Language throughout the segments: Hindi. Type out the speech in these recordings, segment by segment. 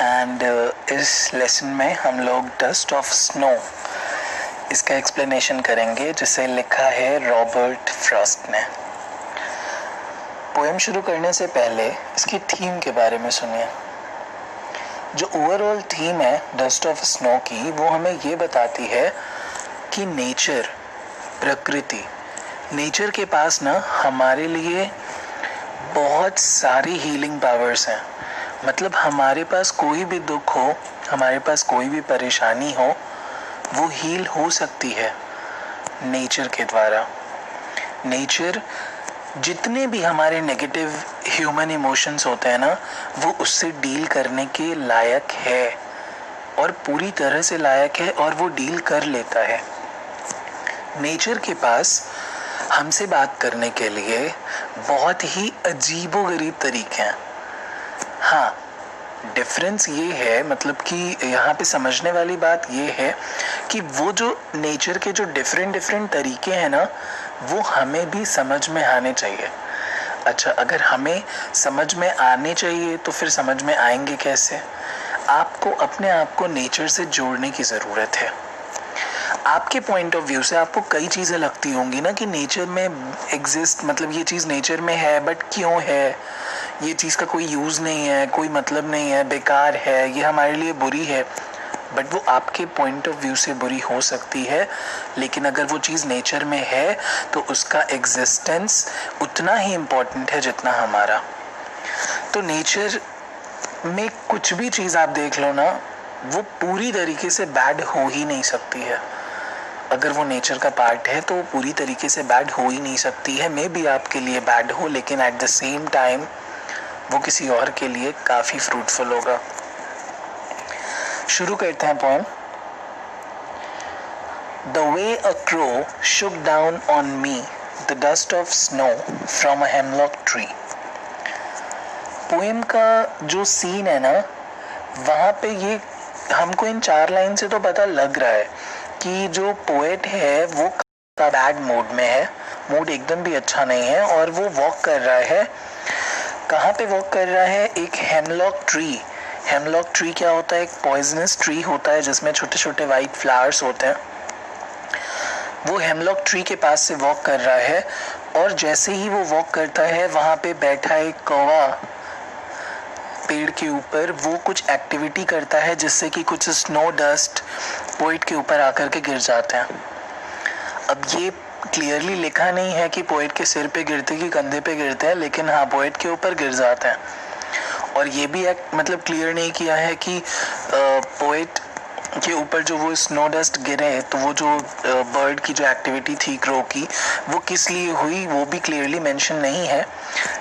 एंड इस लेसन में हम लोग डस्ट ऑफ स्नो इसका एक्सप्लेनेशन करेंगे, जिसे लिखा है रॉबर्ट फ्रॉस्ट ने। पोएम शुरू करने से पहले इसकी थीम के बारे में सुनिए। जो ओवरऑल थीम है डस्ट ऑफ स्नो की, वो हमें ये बताती है कि नेचर, प्रकृति, नेचर के पास ना हमारे लिए बहुत सारी हीलिंग पावर्स हैं। मतलब हमारे पास कोई भी दुख हो, हमारे पास कोई भी परेशानी हो, वो हील हो सकती है नेचर के द्वारा। नेचर जितने भी हमारे नेगेटिव ह्यूमन इमोशंस होते हैं ना, वो उससे डील करने के लायक है और पूरी तरह से लायक है, और वो डील कर लेता है। नेचर के पास हमसे बात करने के लिए बहुत ही अजीबोगरीब तरीके हैं। हाँ, डिफरेंस ये है, मतलब कि यहाँ पे समझने वाली बात ये है कि वो जो नेचर के जो डिफरेंट तरीके हैं ना, वो हमें भी समझ में आने चाहिए। अच्छा, अगर हमें समझ में आने चाहिए तो फिर समझ में आएंगे कैसे? आपको अपने आप को नेचर से जोड़ने की ज़रूरत है। आपके पॉइंट ऑफ व्यू से आपको कई चीज़ें लगती होंगी ना कि नेचर में एग्जिस्ट, मतलब ये चीज़ नेचर में है, बट क्यों है? ये चीज़ का कोई यूज़ नहीं है, कोई मतलब नहीं है, बेकार है, ये हमारे लिए बुरी है। बट वो आपके पॉइंट ऑफ व्यू से बुरी हो सकती है, लेकिन अगर वो चीज़ नेचर में है तो उसका एग्जिस्टेंस उतना ही इम्पोर्टेंट है जितना हमारा। तो नेचर में कुछ भी चीज़ आप देख लो ना, वो पूरी तरीके से बैड हो ही नहीं सकती है। अगर वो नेचर का पार्ट है तो वो पूरी तरीके से बैड हो ही नहीं सकती है। मे बी आपके लिए बैड हो, लेकिन एट द सेम टाइम वो किसी और के लिए काफ़ी फ्रूटफुल होगा। शुरू करते हैं poem. The way a crow shook down on me the dust of snow from a hemlock tree। Poem का जो सीन है ना, वहाँ पे ये हमको इन 4 लाइन से तो पता लग रहा है कि जो पोएट है वो बैड मूड में है, मूड एकदम भी अच्छा नहीं है, और वो वॉक कर रहा है। कहाँ पे वॉक कर रहा है? एक हेमलॉक ट्री। हेमलॉक ट्री क्या होता है? एक पॉइजनस ट्री होता है जिसमें छोटे छोटे वाइट फ्लावर्स होते हैं। वो हेमलॉक ट्री के पास से वॉक कर रहा है, और जैसे ही वो वॉक करता है, वहाँ पे बैठा एक कौवा पेड़ के ऊपर वो कुछ एक्टिविटी करता है जिससे कि कुछ स्नो डस्ट पोएट के ऊपर आकर के गिर जाते हैं। अब ये क्लियरली लिखा नहीं है कि पोएट के सिर पे गिरते कि कंधे पे गिरते हैं, लेकिन हाँ, पोएट के ऊपर गिर जाते हैं। और ये भी मतलब क्लियर नहीं किया है कि पोएट के ऊपर जो वो स्नो डस्ट गिरे, तो वो जो बर्ड की जो एक्टिविटी थी क्रो की, वो किस लिए हुई, वो भी क्लियरली मेंशन नहीं है।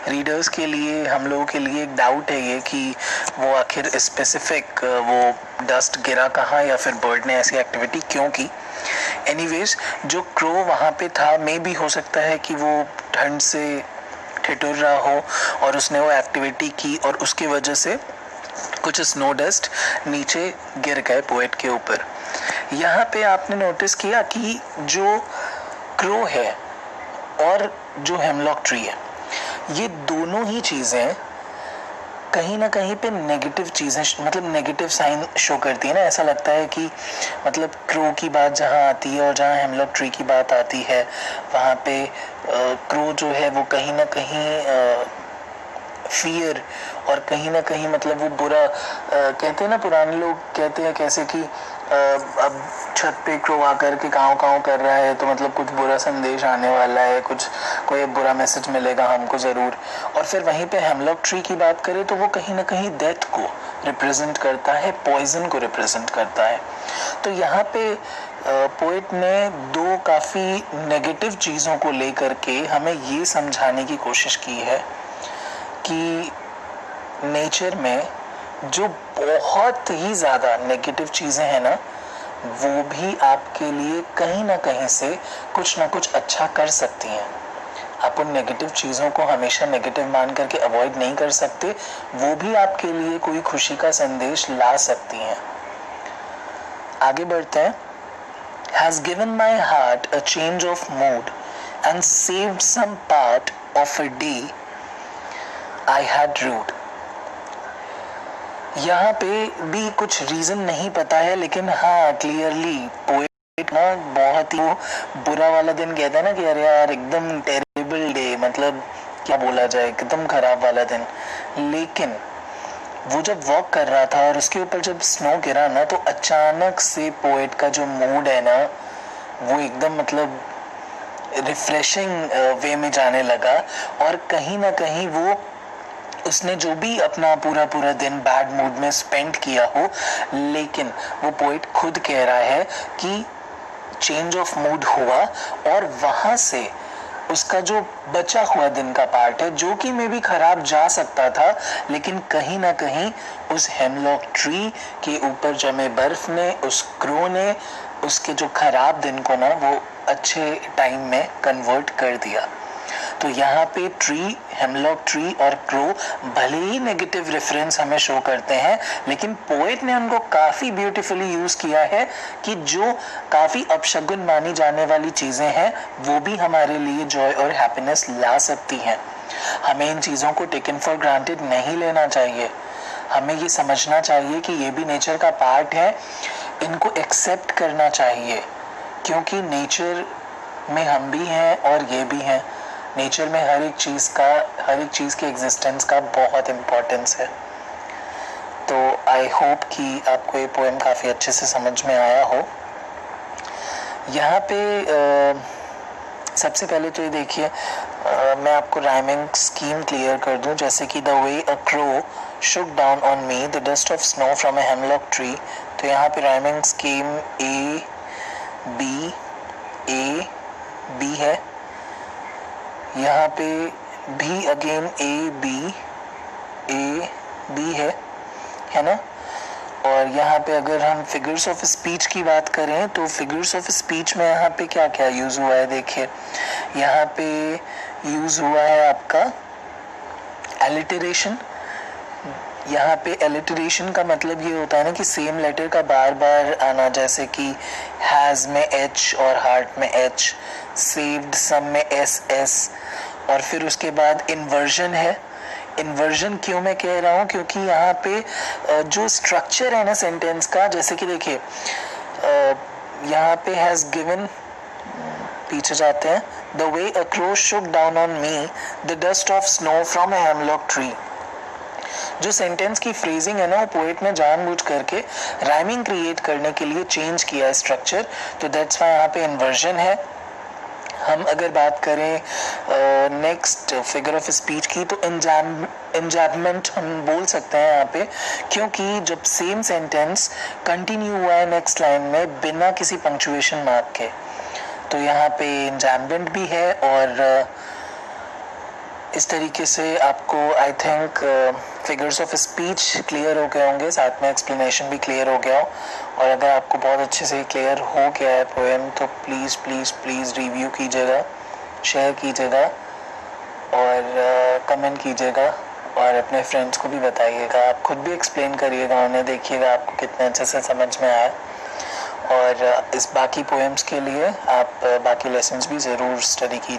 रीडर्स के लिए, हम लोगों के लिए एक डाउट है ये कि वो आखिर स्पेसिफिक वो डस्ट गिरा कहाँ, या फिर बर्ड ने ऐसी एक्टिविटी क्यों की। एनीवेज, जो क्रो वहाँ पे था, मे भी हो सकता है कि वो ठंड से ठिठुर रहा हो और उसने वो एक्टिविटी की, और उसकी वजह से कुछ स्नो डस्ट नीचे गिर गए पोएट के ऊपर। यहाँ पे आपने नोटिस किया कि जो क्रो है और जो हेमलॉक ट्री है, ये दोनों ही चीज़ें कहीं ना कहीं पे नेगेटिव चीज़ें, मतलब नेगेटिव साइन शो करती है ना। ऐसा लगता है कि मतलब क्रो की बात जहाँ आती है और जहाँ हेमलॉक ट्री की बात आती है, वहाँ पे क्रो जो है वो कहीं ना कहीं फियर और कहीं ना कहीं मतलब वो बुरा, कहते हैं ना, पुराने लोग कहते हैं कैसे कि अब छत पे क्रो आकर के काँव काँव कर रहा है, तो मतलब कुछ बुरा संदेश आने वाला है, कुछ कोई बुरा मैसेज मिलेगा हमको ज़रूर। और फिर वहीं पे हेमलॉक ट्री की बात करें तो वो कहीं ना कहीं डेथ को रिप्रेजेंट करता है, पॉइजन को रिप्रेजेंट करता है। तो यहाँ पे पोएट ने दो काफ़ी नेगेटिव चीज़ों को लेकर के हमें ये समझाने की कोशिश की है कि नेचर में जो बहुत ही ज़्यादा नेगेटिव चीज़ें हैं ना, वो भी आपके लिए कहीं ना कहीं से कुछ ना कुछ अच्छा कर सकती हैं। आप उन नेगेटिव चीज़ों को हमेशा नेगेटिव मान करके अवॉइड नहीं कर सकते, वो भी आपके लिए कोई खुशी का संदेश ला सकती हैं। आगे बढ़ते हैं। Has given my heart a change of mood and saved some part of a day I had rued। यहाँ पे भी कुछ रीजन नहीं पता है, लेकिन हाँ क्लियरली पोएट ना बहुत ही बुरा वाला दिन कहता है ना कि अरे यार एकदम टेरिबल डे, मतलब क्या बोला जाए, एकदम खराब वाला दिन। लेकिन वो जब वॉक कर रहा था और उसके ऊपर जब स्नो गिरा ना, तो अचानक से पोएट का जो मूड है ना वो एकदम मतलब रिफ्रेशिंग वे में जाने लगा। और कहीं ना कहीं वो उसने जो भी अपना पूरा पूरा दिन बैड मूड में स्पेंड किया हो, लेकिन वो पोएट खुद कह रहा है कि चेंज ऑफ मूड हुआ और वहां से उसका जो बचा हुआ दिन का पार्ट है, जो कि में भी खराब जा सकता था, लेकिन कहीं ना कहीं उस हेमलॉक ट्री के ऊपर जमे बर्फ ने, उस क्रो ने उसके जो खराब दिन को ना वो अच्छे टाइम में कन्वर्ट कर दिया। तो यहाँ पे ट्री, हेमलॉक ट्री और क्रो भले ही नेगेटिव रेफरेंस हमें शो करते हैं, लेकिन पोएट ने उनको काफी ब्यूटीफुली यूज किया है कि जो काफी अपशगुन मानी जाने वाली चीजें हैं वो भी हमारे लिए जॉय और हैप्पीनेस ला सकती हैं। हमें इन चीजों को टेकन फॉर ग्रांटेड नहीं लेना चाहिए। हमें ये समझना चाहिए कि ये भी नेचर का पार्ट है, इनको एक्सेप्ट करना चाहिए, क्योंकि नेचर में हम भी हैं और ये भी हैं। नेचर में हर एक चीज़ के एग्जिस्टेंस का बहुत इम्पोर्टेंस है। तो आई होप कि आपको ये पोएम काफ़ी अच्छे से समझ में आया हो। यहाँ पे सबसे पहले तो ये देखिए, मैं आपको राइमिंग स्कीम क्लियर कर दूं, जैसे कि the way a crow Shuk down on me the dust of snow from a hemlock tree. तो यहाँ पे राइमिंग स्कीम ए बी है। यहाँ पे भी अगेन ए बी है ना। और यहाँ पे अगर हम फिगर्स ऑफ स्पीच की बात करें तो फिगर्स ऑफ स्पीच में यहाँ पे क्या क्या यूज हुआ है, देखिए यहाँ पे यूज हुआ है आपका एलिटरेशन। यहाँ पे एलिटरेशन का मतलब ये होता है ना कि सेम लेटर का बार बार आना, जैसे कि हैज में एच और हार्ट में एच, सेव्ड सम में एस, और फिर उसके बाद इन्वर्जन है। इन्वर्जन क्यों मैं कह रहा हूँ, क्योंकि यहाँ पे जो स्ट्रक्चर है ना सेंटेंस का, जैसे कि देखिए यहाँ पे हैज गिवन, पीछे जाते हैं, the way a crow Shuk down on me the dust of snow from a hemlock tree. जो सेंटेंस की फ्रेजिंग है ना, वो पोएट ने जानबूझ करके राइमिंग क्रिएट करने के लिए चेंज किया है स्ट्रक्चर, तो दैट्स व्हाई यहाँ पे इन्वर्जन है। हम अगर बात करें नेक्स्ट फिगर ऑफ स्पीच की, तो इंजैबमेंट हम बोल सकते हैं यहाँ पे, क्योंकि जब सेम सेंटेंस कंटिन्यू हुआ है नेक्स्ट लाइन में बिना किसी पंक्चुएशन मार्क के, तो यहाँ पे इंजैबमेंट भी है। और इस तरीके से आपको I think figures of speech clear हो गए होंगे, साथ में एक्सप्लेनेशन भी क्लियर हो गया हो। और अगर आपको बहुत अच्छे से क्लियर हो गया है पोएम, तो प्लीज़ प्लीज़ प्लीज़ रिव्यू कीजिएगा, शेयर कीजिएगा और कमेंट कीजिएगा, और अपने फ्रेंड्स को भी बताइएगा। आप खुद भी एक्सप्लेन करिएगा उन्हें, देखिएगा आपको कितने अच्छे से समझ में आया। और इस बाकी पोएम्स के लिए आप बाकी लेसन्स भी ज़रूर स्टडी कीजिए।